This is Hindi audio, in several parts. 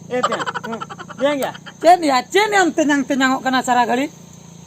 Tiang ya? Cen yang tenyang kena cara kali.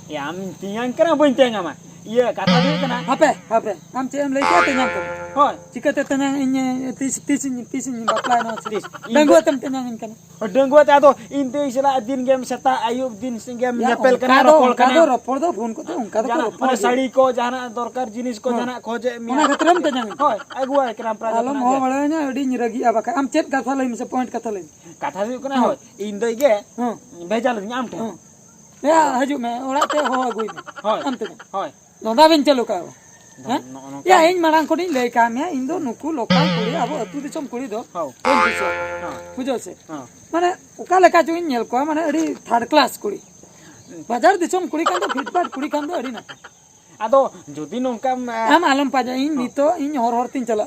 Ya am tiang kena boin tiang ama. Iya kata dia kena. Apa? Am cen lagi tenyang tu. Hoi. Jika tenyang ini tisin baplai no. Tis. Dan gua tenyang kan. Odeng gua tahu inte istilah din game seta ayub din game nyapel kena ropol kena. Ropol do phone ko to unka do Mana sari ko jana dorkar jinis ko jana khoje mi. Ona khatram tenyang. Hoi, agua kena pra. Alam ho malanya adi nyiragi abaka am chat katha lai misa point katha lai. Kata dia kena hoi. Indai ge. Bejal nyam tu. Ya haju me ora te ho agui. Hoi. Am tenyang. Hoi. Nonda ben chalu ka. Ya इन मारांग को नहीं लेका मैं इन दो नुकु लोकल कुड़ी अब अतु दिसम कुड़ी दो कोन दिसो बुझो से माने ओका लेका जो इन नेल को माने अडी थर्ड क्लास कुड़ी बाजार दिसम कुड़ी कान दो फिटपाट कुड़ी कान दो अडी ना आदो जदि नोंका हम आलम पाजा इन नितो इन हर तीन चला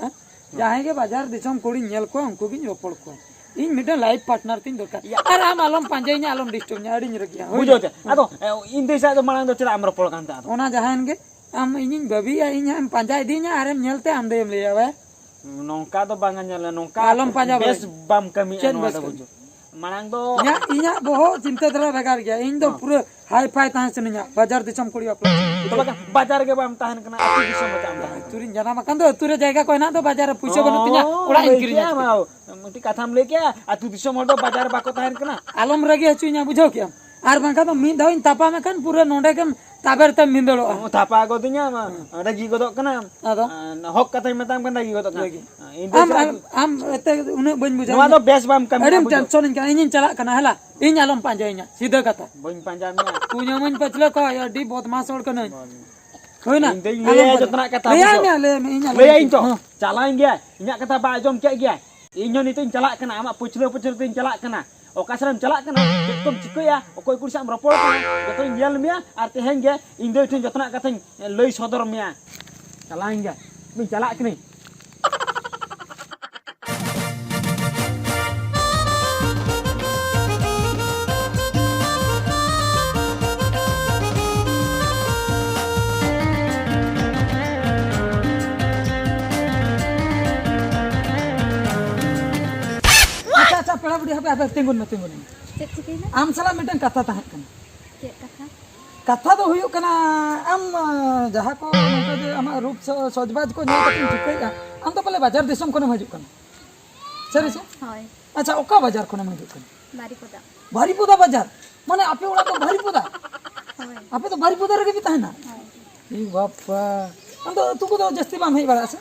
जाहे के बाजार दिसम कुड़ी नेल को उनको भी रोपड़ को इन मिडल लाइफ पार्टनर तीन दरकार अरे हम आलम पांजे इन आलम डिस्टर्ब nya अडी निरगिया बुझो से आदो इन देसा तो मांग दो चला हम रोपड़ कान ता ओना जहान के am ini babi ya ini am panjai dinya arem nyelte am dem liya we nongka to bangan nyala nongka alam panjai bes bam kami anu ada bujo manang do nya inya boho cinta dara begar gya in do pura high five tahan seninya bajar disam kuri apla to baga bajar ge bam tahan kena atu disam macam tahan turin jana makan do ture jaga ko na do bajar puise banutinya ora inkirinya mau mesti katham leke atu disam do bajar bako tahan kena alam ragi hachunya bujo kya ar bangka to min daw in tapa me kan pura nonde kan taber tam mindolo tapa gotinya ragi godok kena ado hok katai metam kan ragi godok lagi am ete une ban buja no do bes bam kami adem tension in kan inin chala kana hala in alam panjainya sida kata boin panjamnya punya man pachla ko ya di bodmas or kana hoy na le jotna kata le into chalain gya inya kata ba jom kek gya inyo nitu chalak kena amak puchlo tin chalak kena okasaram chalak kena jetom chikoya okoi kursi am ropol kena joto nyel mia arte henge indo tin jotna kata lei sodor mia chalain gya min chalak kene पेड़ा बुढ़ी हापे तिंगुन आम साला मिटन कथा ताहे कन कथा तो हुयु कना आम जहा को आम रूप सजबाज को नेल कतिन ठिकैया आम तो पले बाजार दिसम कोने हजु कन सरी से हाय अच्छा ओका बाजार कोने हजु कन बारीपुदा बाजार माने आपे ओड़ा तो बारीपुदा हाय आपे तो बारीपुदा रे भी ताहेना ई बापा आम तो तू को तो जस्ती बाम हेई बारा से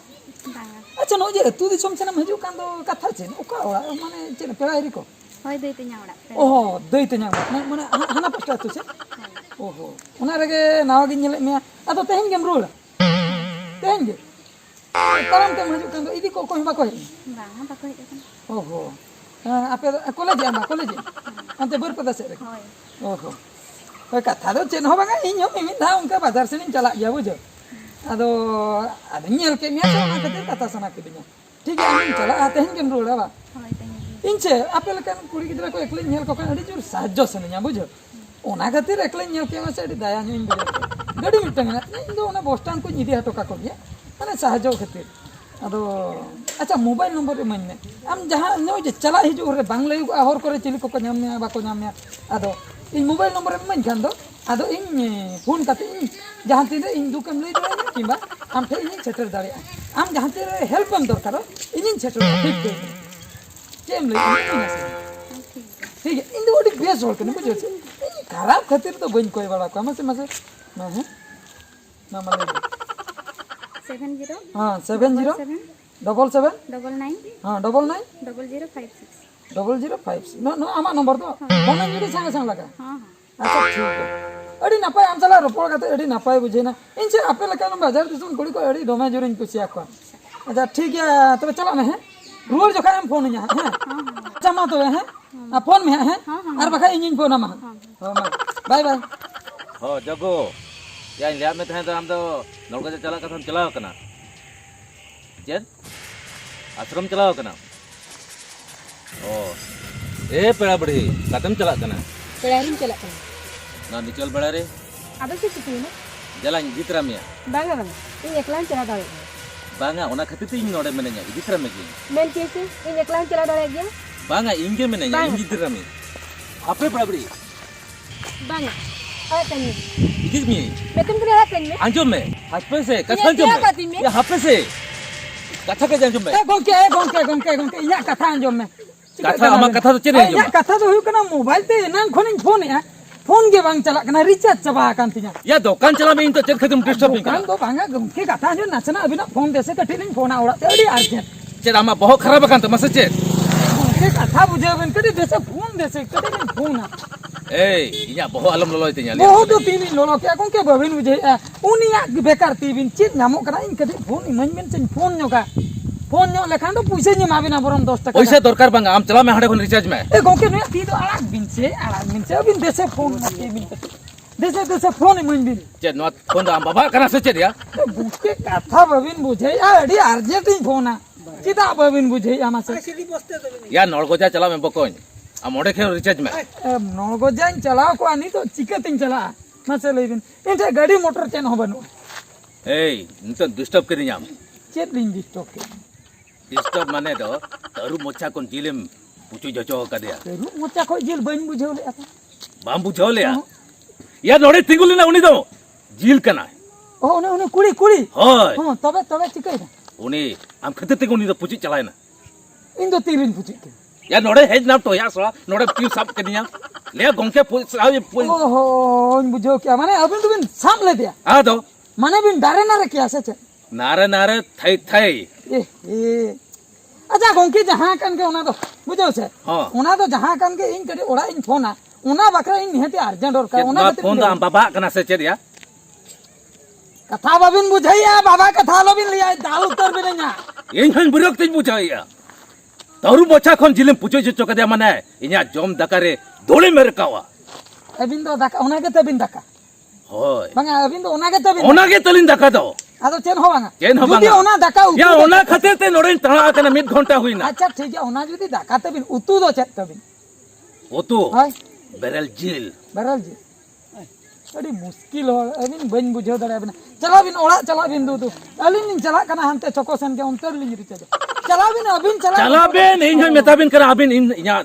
बांगा अच्छा नो जे तू दिसम से हजु कन तो कथा छे ओका ओड़ा माने चे पेड़ा एरी को हाय दई तenya ओड़ा ओहो दई तenya माने हाना पस्टा तू से ओहो उना रगे नावा गिन नेले मे अतो तेहन गेम रोल तेहन गे तरम ते हजु कन इदी को कोई बा कोई बांगा बाको हेद कन ओहो आपे कॉलेज आमा कॉलेज अंते बरपदा से रे हाय ओहो तो कथा दो चेन हो बांगा इन हम मिन धा उनका बाजार से चला गया बुझो अदो अद नेल के मिया सोना कते कथा सना के दिया ठीक है हम चला तेहन गेम रोल बा हाय तenya इंचे आपे लकन कुड़ी गिदरा को एकले नेल को अडी जोर साहज्जो सनिया बुझो ओना खातिर एकले नेल के मासे अडी दया इन बुझो गडी मिटंग ना इन दो ओना बस स्टैंड को निदि हटो का को गया माने साहज्जो खातिर अदो अच्छा मोबाइल नंबर रे मन आम जहां नो जे चला हिजु रे बांग लई हर करे चिली को नाम में बाको नाम में अदो इन मोबाइल नंबर रे मन खान दो अदो इन फोन काते इन जहां तीन इन दुकम लई दो किबा आम ठे इन सेटर दाड़े आम जहां तीन हेल्प हम दरकार इन सेटर ठीक दे केम लई ठीक है इन दो बेस होल कने बुझो से खराब खातिर तो बन कोई बड़ा का मसे मसे ना है ना माने 70 हां 70 77 99 हां 99 0056 0056 नो नो आमा नंबर तो फोन जुड़ी संग संग लगा हां अच्छा ठीक है अड़ी नपाय आम चला रोपड़ काते अड़ी नपाय बुझेना इनसे आपे लका बाजार दिसुन कुड़ी को अड़ी दोमे जोरिन कुसिया को अच्छा ठीक है तबे चला ना है रुआर जोखा हम फोन nya है अच्छा मा तो है फोन में है और बखा इन फोन मा हां मा बाय बाय हो जगो या लिया में तहे तो हम तो नौका से चला कथम चलाओ कना जेन आश्रम चलाओ कना ओ ए पेड़ा बड़ी कथम चला कना पेड़ारिन चला कना ना निचल बड़ा रे आदो से चिकिना जलान जितरा मिया बांगा बांगा इन एकलान चला दाड़े बांगा ओना खातिर इन नोडे मेनेnya जितरा में की मेन केसे इन एकलान चला दाड़े गया Bang, inge mana ya? Inge dirami. Apa berabri? Bang. Ay tanya. Igit mi. Betul kena lah tanya. Anjom me. Apa sih? Kata Ya, anjom dia me. kata me. Ya apa sih? Kata ke anjom me. gongke inya katha anjom me Kata ama kata tu ceri anjom. inya katha do huyuk kana mobile te nang khonin phone ya phone ge bang chalak kana recharge chaba akan tinya Ya dokan chala me into ceri khadum disturb kan ni. do banga gongke katha anjom nasana abina phone dese katilin phone aura te adi urgent Ceri ama bohong kharap akan tu masa ceri. gongke katha bujhaben kadi dese phone katilin phone na Inya bohong alam lolo itu nyali. boho do tini lolo ke gongke babin bujhe unia bekar tibin chit nyamok kana in kadi phone iman men chen phone nyoga phone nyo lekhan do puise ni mabina borom 10 taka पैसा दरकार bang, am chala me hade kon recharge me. ए गौके नुया ती तो अलग बिन से अबिन देसे फोन मते बिन देसे फोन मन बिन Ceri no phone am baba kana se ceri ya. Bouquet कथा बबिन बुझे या अडी अर्जेंट फोन आ चिता बबिन बुझे आमा से Ya नलगोजा chala me bokon. Am ode khe recharge me. नगो जाइन चलाओ को आनी तो चिकतिन चला मसे लेबिन इनसे गाड़ी मोटर चेन हो बनो Nito disturb kiri nyam. चेत लिन दिस्टॉक के Disturb mana do? Taru mocha kon jilim pucu jojo ka dia. रू मोचा को जेल बन बुझे ले आता Bam bujo le ya. Ya node tingul na uni do. Jil kana. ओ उन्हें कुड़ी कुड़ी Hoy. हां तबे चिकै ना Uni am khate te uni do pucu chalai na. इन दो तीरिन पुची के Ya node head na to ya so node piu sap ke dia. Le gongke ओहो इन बुझो क्या माने अबिन तो बिन साम ले दिया a do. माने बिन डारे ना रखिया से Nare thai. ए अच्छा गंके जहां कन के ओना तो बुझो से हाँ। ओना तो जहां कन के इन कड़ी ओड़ा इन फोना ओना बकरा इन निहते अर्जेंट और का Ceri ओना no phone do am baba kana se ceri ya. कथा बाबिन बुझैया बाबा कथा लोबिन लिया दाल उतर बिन ना Ing han buruk tin bujo ya. Taru mocha kon jilim pucu jojo ka dia mana. Inya jom dakare dole mere kawa. अबिन तो दका ओना के तबिन दका Hoy. बंगा अबिन तो ओना के तबिन Ona ge talin daka do. आदो चेन हो बंगा चेन हो जुदी बंगा। ओना दका Ya ona khatir te node tara kana mid ghonta hui na. अच्छा ठीक है ओना जुदी दका तबिन उतु दो चेत तबिन Otu हाय barrel jil. बरल जी अड़ी मुश्किल हो अबिन बन बुझो दरे अबिन चला बिन ओड़ा चला बिन दू तू अलिन इन चला कना हमते चको सन के उनतर लिन रिचे चला बिन अबिन चला Chala ben ing han metabin kana abin inya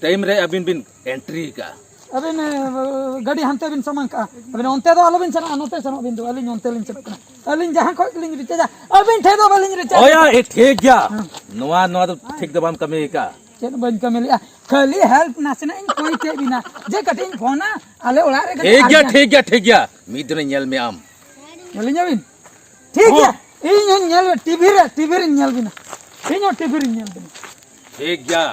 time re abin bin entry ka. अबिन गाड़ी हमते बिन समन का अबिन उनते दो अलिन चला अनते चला बिन दो अलिन उनते लिन चला कना अलिन जहां को लिन रिचे जा अबिन ठे दो बलिन रिचे Oya e thik gya. Noa to thik da bam kami ka. Chain बन का मिलिया खाली हेल्प नासना इन कोई के बिना जे कटिन फोना आले ओड़ा रे Thik gya. Midre nyel me am. अलिन बिन ठीक है इन नेल टीवी रे नेल बिना इन टीवी रे नेल बिना Thik gya.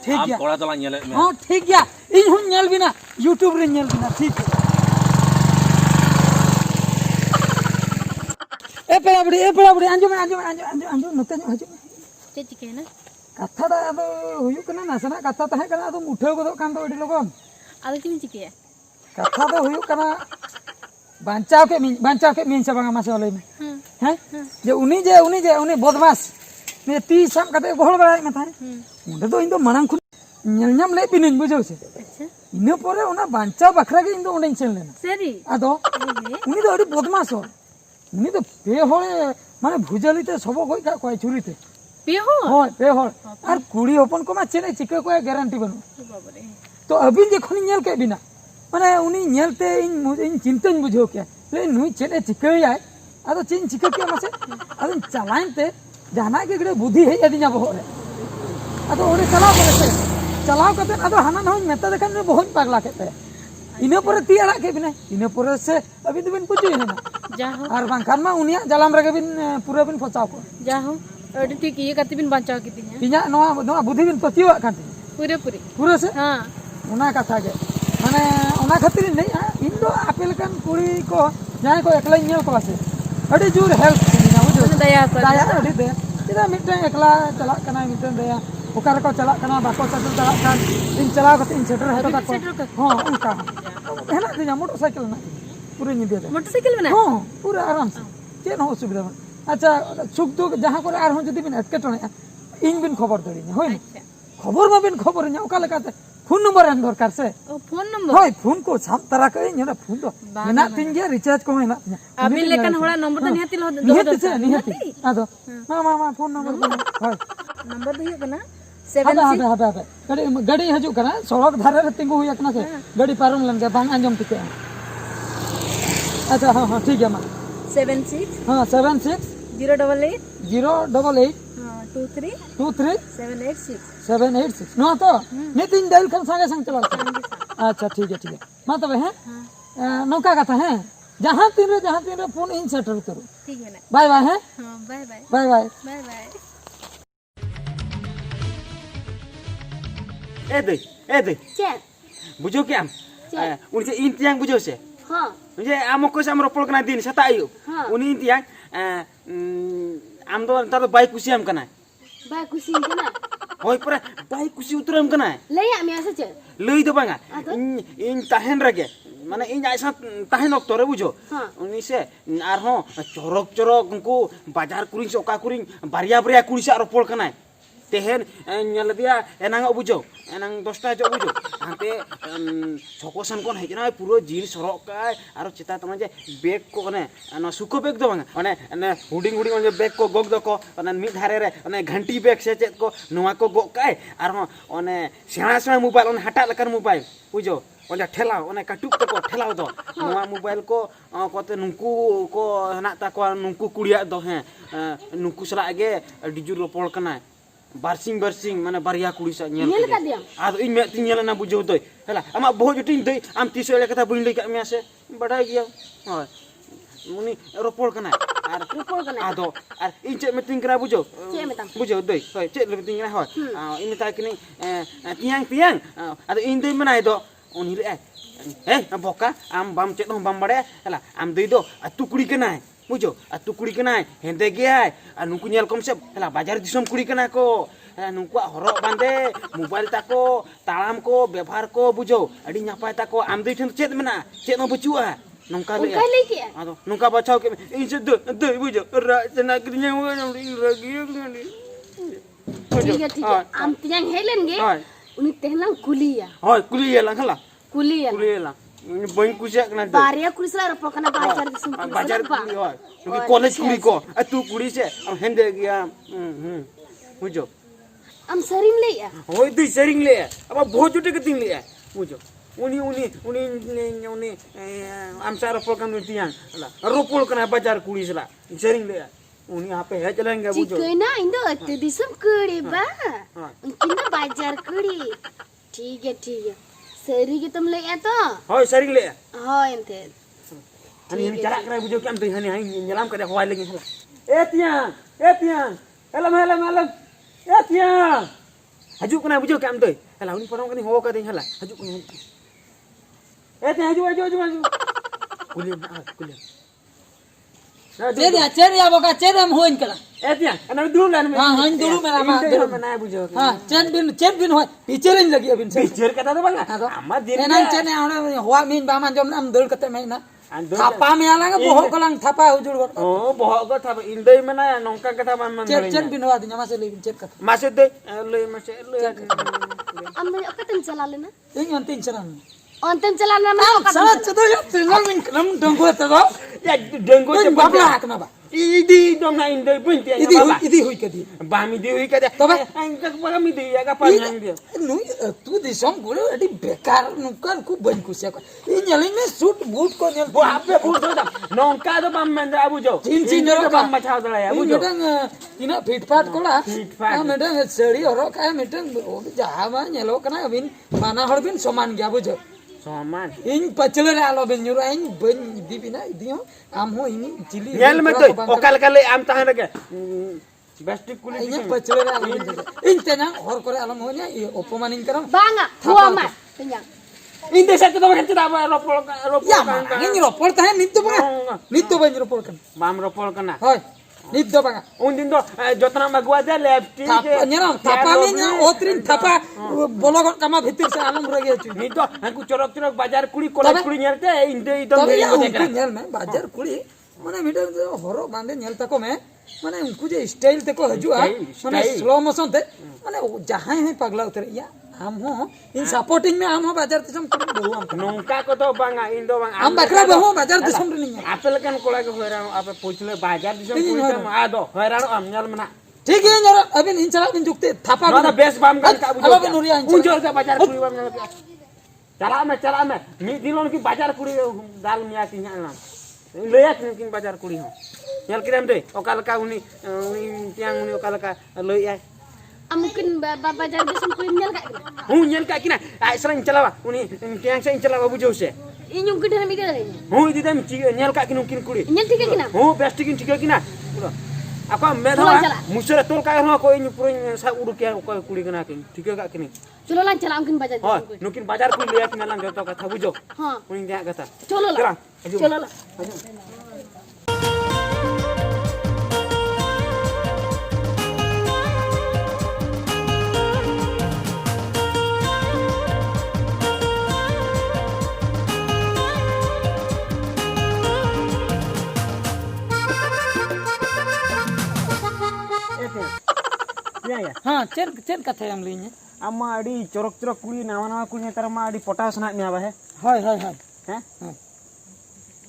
Thik Am gya. kola tola nyel me. हां ठीक है इन हुन नेल बिना यूट्यूब रे नेल बिना ठीक है ए पेड़ा बड़ी आंजो नते हजो Cek cikin na. कथा दा अदो हुयु कना नासना कथा तहे कना अदो उठे गदो कान दो एडी लगन Ada cuma cikin ya. कथा दो हुयु कना बांचाव के मीन से बांगा मासे वाले में हैं जे उनी बदमाश ने ती साम कते गोहल बड़ाई मथा उंडे दो इन दो मनांग खुन नेल ᱧᱟᱢ ले बिनिन बुझो से Acha. इने परे उना बांचाव बखरा के इन दो उंडे सेन लेना Seri. आदो उनी दो एडी बदमाश हो उनी तो पे होले माने भुजलिते सबो कोई का कोई छुरीते Piho. होय पे होल और कुड़ी ओपन को मा चेने चिके को गारंटी बनो Bapak deh. तो अभी देखो नेल के बिना माने उनी नेलते इन चिंतन बुझो के ले नुई चेने चिकैया आदो चिन चिके के मासे आदो चलाइनते जाना के गडे बुद्धि हे यदि ना बहोरे आदो ओरे चलाव कते आदो हाना न मेता देखन ने बहुत पागला केते इने परे ती अड़ा के बिना इने परे से अभी तो बिन पुचु ना Jauh. और बांखान मा उनिया जलाम रगे बिन पूरा बिन फसाव को Jauh. Ada tiki ya katipin baca kitinya. इना नोआ बुद्धि बिन पचिव काटे Puri. पूरा से Ha. उना कथा के माने उना खातिर नहीं इन दो आपेल कान कुड़ी को जाय को एकला नेल को आसे अडी जोर हेल्प ना बुझो Mana daya sa. दाया अडी दे इदा मिटन एकला चला कना मिटन दया ओकर को चला कना बाको चला कान इन चला को इन सेटर है तो को हां उनका है ना दिना मोटरसाइकिल ना पूरे नि दे दे Motorcycle mana? हां पूरा आराम से चेन हो सुविधा अच्छा सुख दुख जहां करे आर हो जदी बिन एटकेटणे इन बिन खबर दड़ी होय Acha. खबर मा बिन खबर nya ओका लेकाते फोन नंबर एन दरकार से Oh, phone number. होय फोन को साम तरह के इन फोन दो मेना तिन जे रिचार्ज को मेना Abin lekan hora nomor tadi hati loh. निहति से निहति आदो मा फोन नंबर होय Nomor tuh yuk kena 7 Apa. Gadi hajuk kana sorok dhare re tinggu huya kana se. Gadi parum lan ga bang anjom tike. Acha ha ठीक है मा. 76 हाँ 76 088 088 23 23 786 786 नो तो नितिन डायल कर संगे संग चला. अच्छा ठीक है मा तबे हैं नौका कथा है जहां तीन रे फोन इन सेटल करो. ठीक है ना. बाय बाय हैं हाँ bye bye bye bye. Bye bye. ए दे Cek. बुझो क्या उनसे इन तियांग बुझो से Ha. जे आम को साम रोपल कना दिन सता आयो हाँ. उनी तियांग आम दो ता बाई कुसियाम कना Baik kucing kena. होय पर बाई कुसी उतरम कना Layak mi asa cek. लई दो बांगा Ato? इन ताहेन रगे माने इन आइसा ताहेन ऑक्टो रे बुझो हाँ. उनी से आर हो चरक उनको बाजार कुरिंग से ओका कुरिंग बारिया कुरी से रोपल कना तेहेन nyala dia enang bujo enang 10 jo bujo ante sokosan kon hejna puro jil sorok kai aro cita tama je bag ko kane ana suko bag do banga ane huding on bag ko gog do ko ana mid dhare re ane ghanti bag se chet ko noa ko gog kai aro one sena mobile on hata lekan mobile bujo ole ठेलाओ one katuk to ko ठेलाओ do noa mobile ko kote nungku ko hena ta ko nungku kuria do he nungku sala age dijur ropol kana बारसिंग माने बारिया कुड़ी सा Nyel ka dia. आदो इन मे तिन nyela na बुझो दय हला आमा बहुत जुटिन दय आम तिसो एले कथा बुइन लई का मे से बडाय गिया होय मुनी रोपol kana आर Rupol kena. आदो आर इन चे मीटिंग करा बुझो Cek metang. बुझो दय होय चे ले मीटिंग करा होय इन ता किनी तियांग आदो इन दय मनाय दो उनी ले बोका आम बाम चे दो बाम बडे हला आम दय दो अतु कुड़ी kana बुझो अतु कुड़ी kana हेंदे गया आ नुकु nyel kom se हला बाजार दिसम कुड़ी kana को नुकु हरक बांदे मोबाइल ताको तालाम को व्यवहार को बुझो अडी नापाय ताको आम दय ठन चेत मेना चेत न बचुआ नंका ले Ungkai lagi ya. आदो नंका बचाव के इन से दे बुझो रा जना गिरnya इन रगियो ngani ठीक है. Am tiang helen ge. Hai. Uni tehlang kuliah. होय कुली येला हला Kuliah. कुली येला बइन कुसिया कना दे Baria kulis lah rupol kena bajar di sum kulis बाजार apa. कुली होय क्योंकि कॉलेज कुली को तू कुली से हम हेंदे गया बुझो Am sering le ya. होय दई सरिंग ले अब बहुत जुटे के दिन ले बुझो उनी हम सारा फोकन तियां हला रोपोल कना बाजार कुली सला सरिंग ले उनी यहाँ पे है चलेंगे बुझो Cikena indo atu di sum kuri ba. हाँ। Kita bajar kuri. ठीक है. Seri kita mulai ya to. होय सरिंग ले Oh ente. अनि हम चला करे बुझो केम तई हनी हाई नलाम करे हवाई लगे हला ए तियां हेलम ए तियां हजू कना बुझो केम तई हला उनी परम कनी हो का दई हला हजू कना ए तियां हजू कुली कुली चेर या बोका चेर हम होइन कला. ए तियां अना दुरु लान में हां हां दुरु मेरा मा दुरु में ना बुझो हां चेन बिन होय टीचर इन लगी अबिन से. टीचर कता तो बंगा अम्मा दिन एनान चेन आउना होवा मीन बामा जम नाम दल कते मेना थापा में आलांगा बोहो कलांग थापा हुजुर गो. ओ बहुत को था इंदई में ना नौका कथा मन चेन बिन होवा दिना मासे लेबिन चेन कथा. मासे दे ले मासे ले Am apa tem chalale na? इन अंतिम चरण Ontem chalana na apa? सारा चतो या तिलंग मिन कलम डंगो तगो या डेंगू से बाबला हाकना बा इदी दम ना इंदई पुंती इदी हुई कदी बामी दी हुई कदे तबे अंक पगा मी दी या का पानी दे नु तू दिसम गोले अडी बेकार नुकर कु बन कुसिया को इ नेलिंग में सूट बूट को नेल वो आपे फूट दो नौका तो बम में दे बुझो चिन तो बम मचा दला या बुझो मेडंग तिना फिटफाट कोला फिटफाट। मेडंग सड़ी हरो का मेडंग जहां मा नेलो कना बिन माना हर बिन समान गया बुझो सामान इन पचले रे आलो बिन नुरा इन बन दिबिना दियो आम हो इन चिली येल में तो ओकल कले आम ताहे लगे बेस्टिक कुली इन पचले रे आलो बिन इन तेना हर करे आलो मोnya अपमान इन करम Banga, huwa ma. Kenyang. इंदे से तो बगन चिता रोपोल या इन रोपड़ ताहे नित्तो बगा नित्तो बन रोपड़ कन बाम रोपोल कना होय नित्तो बगा उन दिन तो जतना मगवा दे लेफ्टी थापा नेरा थापा में ना ओत्रिन थापा बोलोगन कामा भीतर से आलम रे गयो छु नहीं तो हमको चरक बाजार कुड़ी कॉलेज कुड़ी नेरते इंदे इदम तबे भेड़ी या को उनको देखरा नेल में बाजार कुड़ी माने मीटर हरो बांधे नेल तको में माने उनको जे स्टाइल तको हजुआ माने स्लो मोशन ते माने जहां है पगला उतर या हम हो इन सपोर्टिंग में हम हो बाजार दिसम कर बहु हम नौका को तो बांगा इंदो बांगा हम बकरा बहु बाजार दिसम रे नहीं आपे लकन कोला के होरा आपे पूछले बाजार दिसम कुड़ी आ दो होरानो हम नेल मना ठीक है यार अभी इन चला बिन जुकते थापा नोना बेस बाम गान का अब अभी नुरिया इन उन जोर के बाजार कुड़ी बाम चला में मी दिलोन की बाजार कुड़ी दाल मिया की ना लेया की बाजार कुड़ी हो nyal kiram deh okalaka uni tiang uni okalaka loi ai mungkin bajar besok kulit nyel kak nyal kak kina ai serang calawa uni tiang saya calawa bujo se inyung gede na mide lagi itu dem nyal kak kinu kin kuri nyel tiga kina best tiga kina apa medha musara tol kaya ho ko inyu puro sa udu kya ko kuri kena kin tiga kak kini cholo lan chala mungkin bajar oh nukin bajar ku liya kina lang joto kata bujo ha uni dia kata cholo la हाँ चेन कथे हम लीने अम्मा अड़ी चोरक चोरक कुड़ी नावा कुड़ी नेतार मा अड़ी पटास ना मिया है हाय हैं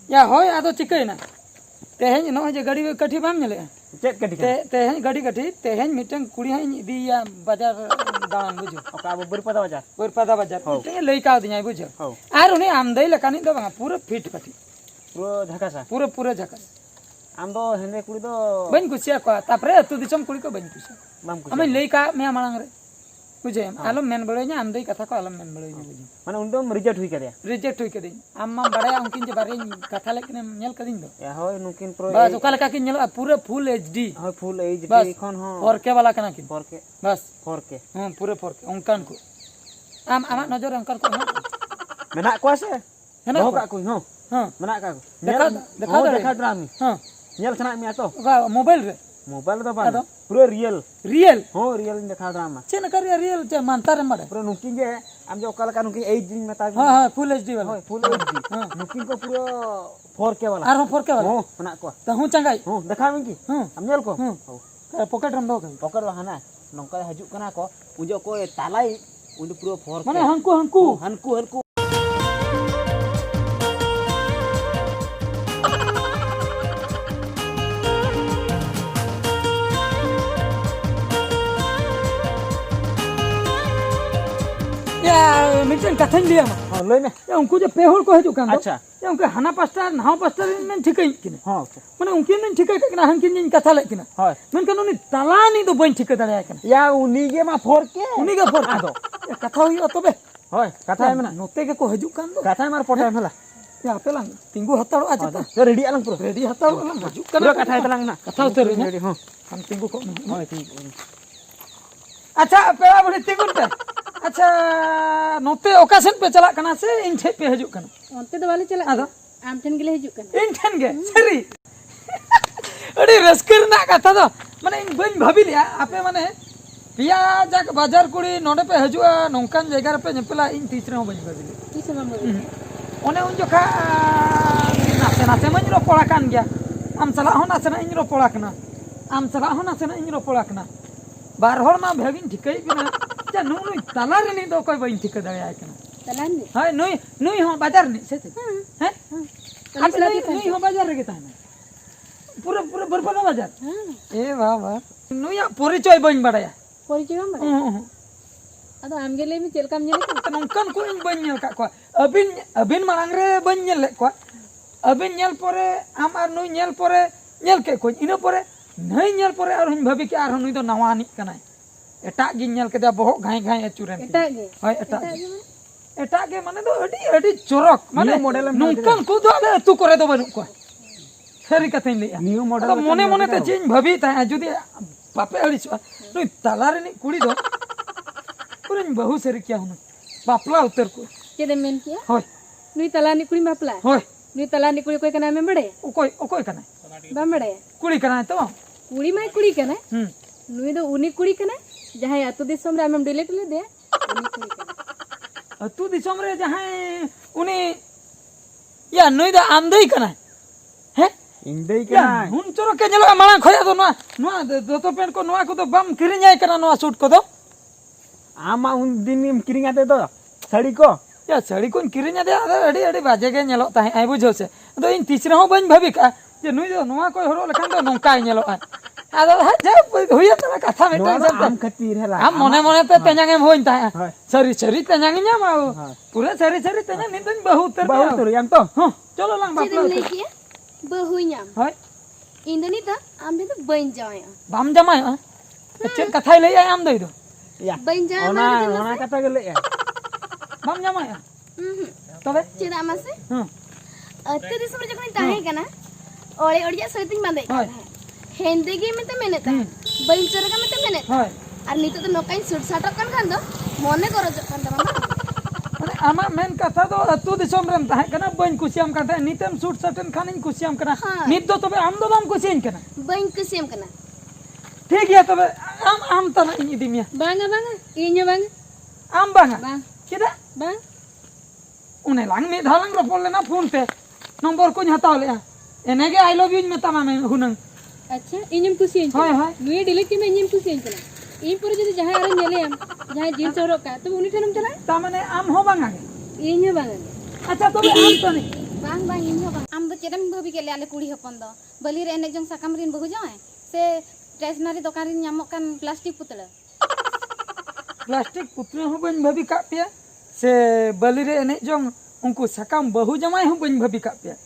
या होय आदो चिकई ना तेहें नो जे गाड़ी कठी बाम नेले चेक कटी तेहें गाड़ी कठी तेहें मिटन कुड़ी हई दिया बाजार दान बुझो ओका अब बरपदा बाजार ते लई का दिया बुझो आर उनी आमदई लकानी दो बा पूरा फिट कठी पूरा झका आम दो हेंदे कुड़ी दो बन कुसिया को तापरे अतु दिसम कुड़ी को बन कुसिया बाम कुछ हमें लई का मैं मांग रे बुझे आलम मेन बड़ेኛ आमदई कथा को आलम मेन बड़ेኛ बुझे माने उनदम रिजेक्ट हुई कदे आम्मा बड़ाया उनकिन जे बारे कथा लेकिन नेल कदिन दो या होय नुकिन प्रो बस ओका लका किन नेल पूरा फुल एचडी होय फुल एचडी कोन हो 4K वाला कना किन 4K बस 4K हां पूरे 4K उनकान को आम आमा नजर उनकान को मेना को से हेना का को हो हां मेना का देखा ड्रामी हां नेल सना मिया तो मोबाइल रे मोबाइल तो बा पूरा रियल हो रियल देखा ड्रामा चेन कर रियल चे मानता रे मडे पूरा नुकिन जे हम जो कल का नुकिन 8 दिन में ता हां फुल एचडी वाला फुल एचडी नुकिन को पूरा 4K वाला आरो 4K वाला हो मेना को त हूं चंगाई हो देखा में की हम नेल को पॉकेट रम दो पॉकेट वाहना नंका हजू कना को उजो को तालाई उन पूरा 4K माने हंकू मिटन कथन लिया मा हां लय में या उनको जे पेहोल को हजू कान अच्छा या उनके हना पास्टा नाव पास्टा में ठिकई किने हां माने उनके ने ठिकई कना हंकिन जिन कथा ले किना हां मन कनो तलानी तो बन ठिक दड़या किना या उनी गे मा 4K उनी के 4K दो या कथा हुई तबे होय कथा है मना नोते के को हजू कान दो कथा मार पोटा होला या पेलांग तिंगु हताड़ो आज तो रेडी आलंग पूरा रेडी हताड़ो हजू पूरा कथा है तलांग ना कथा उतर रेडी हां हम तिंगु को होय तिंगु अच्छा पेड़ा बड़ी तिंगुन पे अच्छा नोते ओकासन पे चला कना से इन ठे पे हजू कना onte do wale chala आदो am ten gele hijuk kan इन ठन गे सरी अरे रस्कर ना कथा दो माने इन बन भाबी लिया आपे माने पिया जाक बाजार कुड़ी नोडे पे हजुआ नोंकान जगह पे नेपला इन तीसरे हो बन भाबी ki sama mo ओने उन जोखा नासे नासे मन रो पोड़ा कान गया आम चला हो नासे ना इन रो पोड़ा कना आम चला हो नासे ना इन रो पोड़ा कना बार हर मा भेगिन ठिकई बिना जा नु नु तला रे नि दो कोई बइन ठिक दड़या कना talan ni हाय नुई हो बाजार नि से हैं आप नुई हो बाजार रे केता पूरा बरबला बाजार ए वाह वाह नुई परिचय बइन बड़ाया porichoi bam bada ado am gele mi chelkam nyele kan नोंकान को इन बइन का को अबिन मांग रे बइन ले को अबिन नेल परे आम आर नुई नेल परे नेल के को इनो परे नहीं नेल परे आर हम भाबी के आर नुई दो नवा नि कनाय एटा गि नेल के बहो घाई घाई अचुरन eta ge हाय एटा के माने दो अडी चोरक माने मॉडल नोंकान को दो आले तू करे दो बनु को सरी कथन ले न्यू मॉडल मने मने ते चेंज भाबी ता जुदी पापे अड़िस नुई तलारे नि कुड़ी दो पुरन बहु सरी क्या हुन बापला उतर को chede men kia होय nui talani kuri bapla होय nui talani kuri koi kana me bade ओकोय कना bam bade कुड़ी कना तो kuri mai kuri kana nui do uni kuri kana jahay atu disom re am delete le de uni kuri kana तू दिसम रे जहां उनी या नुई दा आमदई कना है इंदई या हुन चोरो के नेलो माला खया दो ना दोतो पेंट को नवा को तो बम किरि जाय कना नवा सूट को दो आमा उन दिन किरिंग आते तो साड़ी को या साड़ी को किरि जा दे अड़ी अड़ी बाजे के नेलो ताहे आई बुझो से तो इन तीसरा हो बन भाबी का जे नुई दो नवा कोई हरो लखन दो नंका नेलो ᱟᱫᱚ ᱦᱩᱭᱩᱜ ᱠᱟᱱᱟ ᱠᱟᱛᱷᱟ ᱱᱚᱣᱟ ᱢᱤᱫᱴᱟᱝ ᱫᱚ ᱟᱢ ᱠᱷᱟᱹᱛᱤᱨ ᱦᱮᱞᱟ ᱟᱢ ᱢᱚᱱᱮ ᱢᱚᱱᱮ ᱛᱮ ᱛᱮᱧᱟᱝ ᱮᱢ ᱦᱩᱭ ᱛᱟᱦᱮᱸ ᱦᱳᱭ ᱥᱟᱹᱨᱤ ᱥᱟᱹᱨᱤ ᱛᱮᱧᱟᱝ ᱧᱟᱢᱟ ᱯᱩᱨᱟᱹ ᱥᱟᱹᱨᱤ ᱥᱟᱹᱨᱤ ᱛᱮᱧᱟᱝ ᱱᱤᱛ ᱫᱚᱧ ᱵᱟᱹᱦᱩ ᱩᱛᱟᱹᱨ ᱵᱟᱹᱦᱩ ᱛᱩᱨᱤᱭᱟᱢ ᱛᱚ ᱦᱚᱸ ᱪᱚᱞᱚ ᱞᱟᱝ ᱪᱮᱫ ᱵᱟᱯᱞᱟ ᱮᱢ ᱞᱟᱹᱭ ᱩᱛᱟᱹᱨ ᱠᱮᱜᱼᱟ ᱵᱟᱹᱦᱩ ᱧᱟᱢ ᱦᱳᱭ ᱤᱧ ᱫᱚ ᱱᱤᱛ ᱫᱚ ᱟᱢ ᱫᱚ ᱵᱟᱹᱧ ᱡᱟᱶᱟᱭᱚᱜᱼᱟ ᱵᱟᱢ ᱡᱟᱢᱟᱭᱚᱜᱼᱟ ᱪᱮᱫ ᱠᱟᱛᱷᱟᱭ ᱞᱟᱹᱭᱟ ᱟᱢ ᱫᱚ ᱭᱟ ᱵᱟᱹᱧ ᱡᱟᱶᱟᱭ ᱚᱱᱟ ᱠᱟᱛᱷᱟ ᱜᱮ ᱞᱟᱹᱭᱟ ᱵᱟᱢ ᱡᱟᱢᱟᱭᱚᱜᱼᱟ ᱛᱚᱵᱮ ᱪᱮᱫᱟᱜ ᱢᱟᱥᱮ ᱦᱚᱸ ᱟᱹᱛᱩ ᱫᱤᱥᱚᱢ ᱨᱮ ᱡᱚᱠᱷᱚᱱᱤᱧ ᱛᱟᱦᱮᱸ ᱠᱟᱱᱟ ᱚᱲᱮ ᱚᱲᱤᱭᱟᱜ ᱥᱟᱹᱲᱤᱧ ᱵᱟᱸᱫᱮᱭᱮᱫ ᱦᱳᱭ ᱠᱟᱱ ᱛᱟᱦᱮᱸᱫ ᱦᱮᱸᱫᱮ ᱜᱮ ᱢᱮᱱᱛᱮ ᱢᱮᱱᱮᱫ ᱛᱟᱦᱮᱸᱫ ᱵᱟᱹᱧ ᱪᱚᱨᱚᱜᱟ ᱢᱮᱱᱛᱮ ᱢᱮᱱᱮᱫ ᱦᱳᱭ ᱛᱟᱦᱮᱸᱫ ᱟᱨ ᱱᱤᱛᱚᱜ ᱫᱚ ᱱᱚᱝᱠᱟᱧ ᱥᱩᱴ ᱥᱟᱴᱚᱜ ᱠᱟᱱ ᱫᱚ ᱢᱚᱱᱮ ᱜᱚᱨᱚᱡᱚᱜ ᱠᱟᱱ ᱛᱟᱢᱟ ᱵᱟᱝ ᱢᱟᱱᱮ ᱟᱢᱟᱜ ᱢᱮᱱ ᱠᱟᱛᱷᱟ ᱫᱚ ᱟᱹᱛᱩ ᱫᱤᱥᱚᱢ ᱨᱮᱢ ᱛᱟᱦᱮᱸ ᱠᱟᱱᱟ ᱵᱟᱹᱧ ᱠᱩᱥᱤᱭᱟᱢ ᱠᱟᱱ ᱛᱟᱦᱮᱸᱫ ᱱᱤᱛᱮᱢ ᱥᱩᱴ ᱥᱟᱴᱮᱱ ᱠᱷᱟᱱᱤᱧ ᱠᱩᱥᱤᱭᱟᱢ ᱠᱟᱱᱟ ᱦᱳᱭ᱾ ᱱᱤᱛ ᱫᱚ ᱛᱚᱵᱮ ᱟᱢ ᱫᱚ ᱵᱟᱢ ᱠᱩᱥᱤᱭᱟᱹᱧ ᱠᱟᱱᱟ ᱵᱟᱹᱧ ᱠᱩᱥᱤᱭᱟᱢ ᱠᱟᱱᱟ ᱴᱷᱤक ᱜᱮᱭᱟ ᱛᱚᱵᱮ ᱟᱢ ᱛᱟᱞᱟ ᱤᱧ ᱤᱫᱤ ᱢᱮᱭᱟ ᱵᱟᱝᱟ ᱵᱟᱝᱟ ᱤᱧ ᱦᱚᱸ ᱵᱟᱝᱟ ᱟᱢ ᱵᱟᱝᱟ ᱵᱟᱝ ᱪᱮᱫᱟᱜ ᱵᱟᱝ ᱚᱱᱮ ᱞᱟᱝ ᱢᱤᱫ ᱫᱷᱟᱣ ᱞᱟᱝ ᱨᱚᱯᱚᱲ ᱞᱮᱱᱟ ᱯᱷᱳᱱ ᱛᱮ ᱱᱚᱢᱵᱚᱨ ᱠᱚᱧ ᱦᱟᱛᱟᱣ ᱞᱮᱜᱼᱟ ᱮᱱᱮᱜᱮ ᱟᱭ ᱞᱟᱵᱷ ᱤᱧ ᱢᱮᱛᱟᱢᱟ ᱦᱩᱱᱟᱹᱝ ᱟᱪᱪᱷᱟ ᱤᱧᱮᱢ ᱠᱩᱥᱤᱭᱟᱹᱧ ᱦᱳᱭ, ᱠᱟᱱᱟ ᱦᱳᱭ। ᱱᱩᱭ ᱰᱤᱞᱤᱴ ᱠᱮᱢᱮ ᱤᱧᱮᱢ ᱠᱩᱥᱤᱭᱟᱹᱧ ᱠᱟᱱᱟ ᱤᱧ ᱯᱚᱨᱮ ᱡᱩᱫᱤ ᱡᱟᱦᱟᱸᱭ ᱟᱨᱚ ᱧᱮᱞᱮᱭᱟᱢ ᱡᱟᱦᱟᱸᱭ ᱡᱤᱱᱥ ᱦᱚᱨᱚᱜ ᱠᱟᱜ ᱛᱚᱵᱮ ᱩᱱᱤ ᱴᱷᱮᱱᱮᱢ ᱪᱟᱞᱟᱜᱼᱟ ᱛᱟ ᱢᱟᱱᱮ ᱟᱢ ᱦᱚᱸ ᱵᱟᱝᱟ ᱤᱧ ᱦᱚᱸ ᱵᱟᱝᱟ ᱟᱪᱪᱷᱟ ᱛᱚᱵᱮ ᱟᱢ ᱛᱟᱹᱱᱤ ᱵᱟᱝ ᱵᱟᱝ ᱤᱧ ᱦᱚᱸ ᱵᱟᱝ ᱟᱢ ᱫᱚ ᱪᱮᱫ ᱮᱢ ᱵᱷᱟᱵᱤ ᱠᱮᱫ ᱞᱮᱭᱟ ᱟᱞᱮ ᱠᱩᱲᱤ ᱦᱚᱯᱚᱱ ᱫᱚ ᱵᱟᱹᱞᱤ ᱨᱮ ᱮᱱᱮᱡ ᱡᱚᱝ ᱥᱟᱠᱟᱢ ᱨᱤᱱ ᱵᱟᱹᱦᱩ ᱡᱟᱶᱟᱭ ᱥᱮ ᱥᱴᱮᱥনারি ᱫᱚᱠᱟन ᱨᱤᱱ ᱧᱟᱢᱚᱜ ᱠᱟᱱ ᱯᱞᱟᱥᱴᱤᱠ ᱯᱩᱛᱲᱟᱹ ᱯᱞᱟᱥᱴᱤक ᱯᱩᱛᱲᱟᱹ ᱦᱚᱸ ᱵᱟᱹᱧ ᱵᱷᱟᱹᱵᱤ ᱠᱟᱜ ᱯᱮᱭᱟ ᱥᱮ ᱵᱟᱹᱞᱤ ᱨᱮ ᱮᱱᱮᱡ ᱡᱚᱝ ᱩᱱᱠᱩ ᱥᱟᱠᱟᱢ ᱵᱟᱹᱦᱩ ᱡᱟᱢᱟᱭ ᱦᱚᱸ ᱵᱟᱹᱧ ᱵᱷᱟᱹᱵᱤ ᱠᱟᱜ ᱯᱮᱭᱟ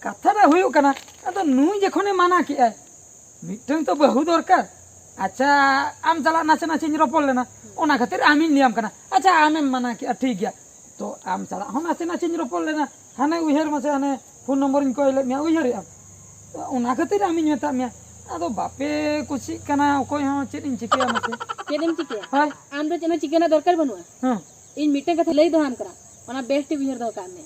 ᱠᱟᱛᱷᱟ ᱫᱚ ᱦᱩᱭᱩᱜ ᱠᱟᱱᱟ ᱟᱫᱚ ᱱᱩᱭ ᱡᱚᱠᱷᱚᱱᱮ ᱢᱟᱱᱟ ᱠᱮᱜᱼᱟᱭ ᱢᱤᱫᱴᱟᱝ ᱛᱚ ᱵᱟᱹᱦᱩ ᱫᱚᱨᱠᱟর ᱟᱪᱪᱷᱟ ᱟᱢ ᱪᱟᱞᱟᱜ ᱱᱟᱥᱮ ᱱᱟᱥᱮᱧ ᱨᱚᱯᱚᱲ ᱞᱮᱱᱟ ᱚᱱᱟ ᱠᱷᱟᱹᱛᱤᱨ ᱟᱢᱤᱧ ᱞᱟᱹᱭᱟᱢ ᱠᱟᱱᱟ ᱟᱪᱪᱷᱟ ᱟᱢᱮᱢ ᱢᱟᱱᱟ ᱠᱮᱜᱼᱟ ᱴᱷᱤक ᱜᱮᱭᱟ तो आम चला हम नाचे नाचे रपड़ लेना हाने उहर मसे हाने फोन नंबर इन कोई ले उहर ओना खातिर आमी मेता मे आदो बापे कुछ कना कोई हो चेद इन चिकिया मसे चेद एम चिकिया हाय आम दो चेना चिकिया दरकार बनुआ हां इन मीटिंग कथा लई दोहाम करा ओना बेस्ट उहर दो कामे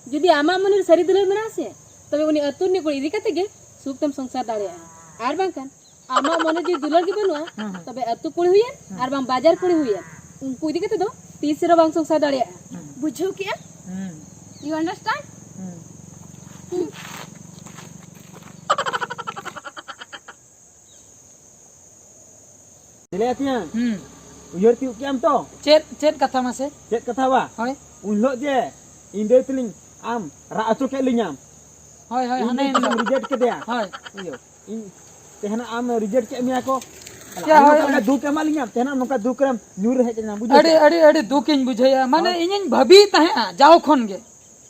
जुदी आमा मन सरी दुलर मेना से तबे उनी अतुर ने कोई इदी कते गे सुखतम संसार दाड़े आर बांकन आमा मन जी दुलर गे बनुआ तबे अतु कुड़ी हुयन आर बां बाजार कुड़ी हुयन उनको इदी कते दो तीसरा बांग संसार दाड़े बुझो क्या यू अंडरस्टैंड दिले आतिया उयर ती केम तो चेद चेद कथा मसे चेक कथा बा हाय उनलो जे इंदे तिलिंग आम रा अचु के लिኛम हाय हाय हाने रिजेक्ट के दिया हाय अयो इन तेहना आम रिजेक्ट के मिया को क्या हाय दुख एमा लिኛम तेहना नोका दुख रम न्यूर हे जना बुझो अड़ी अड़ी अड़ी दुख इन बुझाया माने इᱧ भाबी ताहे जाओ खन गे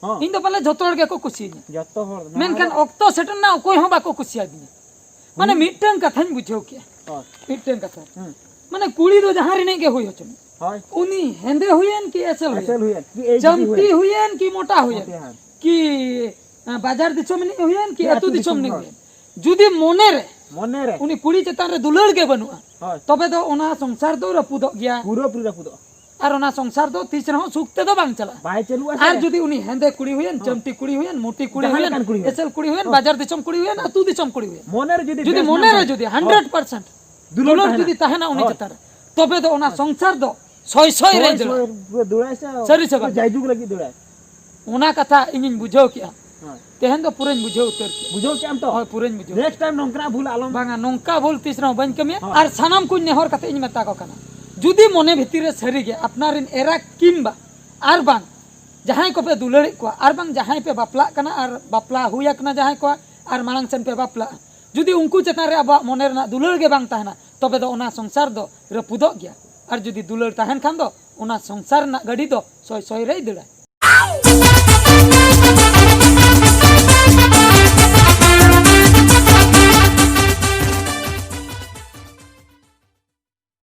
हां इन तो पहले जतो हर गे को कुसी जतो हर मेनखान ऑक्तो सेटन ना कोई हो बाको कुसिया दिया माने मिटन कथाñ बुझो के हां मिटन कथा माने कुड़ी दो जहां रिने के होय होचन हाय उनी हेंदे हुयन की एसल असल हुयन हुयन की चमटी हुयन की मोटा हुयन हुयन। की बाजार दिसम नि हुयन की अतु दिसम नि हुयन जुदी मने रे उनी कुड़ी चेतान रे दुलड़ के बनुआ हाय तबे दो ओना संसार दो रपुदो गया पूरा पूरा पुदो और ओना संसार दो तीस रहो सुखते दो बांग चला बाय चलु आर जुदी उनी हेंदे कुड़ी हुयन चमटी कुड़ी हुयन मोटी कुड़ी जहां हुयन लेकान कुड़ी हुयन। एसल कुड़ी हुयन बाजार दिसम कुड़ी हुयन अतु दिसम कुड़ी हुयन मने रे जुदी मने रे जुदी 100% दुलड़ जुदी ताहेना उनी चेतार तबे दो ओना संसार दो सय सय रे दुड़ा से सरी से जायजुग लगी दुड़ा ओना कथा इᱧ बुझाव किया हां तेहन दो पुरन बुझाव उतर के बुझो के हम तो होय पुरन बुझाव नेक्स्ट टाइम नोंकरा भूल आलम बांगा नोंका भूल तीसरा बन कमिया और सानाम कुछ नेहर कते इᱧ मेता को कना जुदी मने भितिर रे सरी गे अपनारिन एरा किंबा आर बांग जहां को पे दुलड़ी को आर बांग जहां पे बापला कना आर बापला हुया कना जहां को आर मांग सेन पे बापला जुदी उनको चेतान रे अब मने रे दुलड़ गे बांग ताहना तबे दो ओना संसार दो रपुदो गया और जुदी दुलड़ ताहन खान दो ओना संसार ना गाड़ी दो सय सय रे दड़ा